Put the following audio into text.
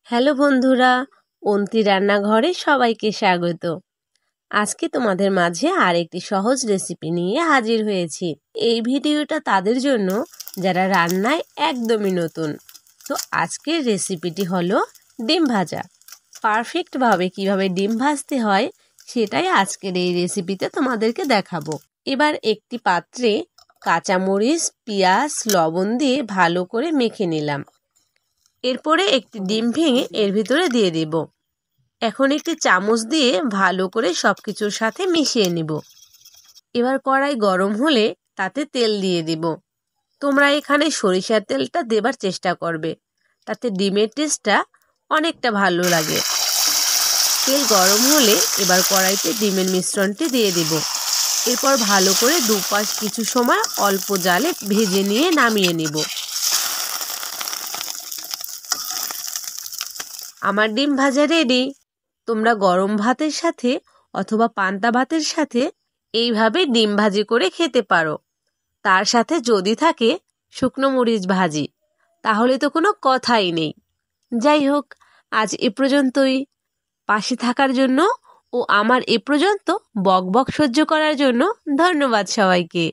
Hello বন্ধুরা, অন্তি রান্নাঘরে সবাইকে স্বাগত। আজকে তোমাদের মাঝে আরেকটি সহজ রেসিপি নিয়ে হাজির হয়েছি। এই ভিডিওটা তাদের জন্য যারা রান্নায় একদমই নতুন। তো আজকের রেসিপিটি হলো ডিম ভাজা। পারফেক্টভাবে কিভাবে ডিম ভাজতে হয় সেটাই আজকের এই রেসিপিতে তোমাদেরকে দেখাবো। এবার একটি পাত্রে কাঁচামরিচ, পেঁয়াজ, লবণ দিয়ে ভালো করে মেখে নিলাম। এরপরে একটি ডিম ভেঙে এর ভিতরে দিয়ে দেব। এখন একটি চামচ দিয়ে ভালো করে সব কিছুর সাথে মিশিয়ে নিব। এবার কড়াই গরম হলে তাতে তেল দিয়ে দিব। তোমরা এখানে সরিষার তেলটা দেবার চেষ্টা করবে, তাতে ডিমের টেস্টটা অনেকটা ভালো লাগে। তেল গরম হলে এবার কড়াইতে ডিমের মিশ্রণটি দিয়ে দেব। এরপর ভালো করে দুপাশ কিছু সময় অল্প জালে ভেজে নিয়ে নামিয়ে নিব। আমার ডিম ভাজা রেডি। তোমরা গরম ভাতের সাথে অথবা পান্তা ভাতের সাথে এইভাবে ডিম ভাজি করে খেতে পারো। তার সাথে যদি থাকে শুকনো মরিচ ভাজি, তাহলে তো কোনো কথাই নেই। যাই হোক, আজ এ পর্যন্তই। পাশে থাকার জন্য ও আমার এ পর্যন্ত বকবক সহ্য করার জন্য ধন্যবাদ সবাইকে।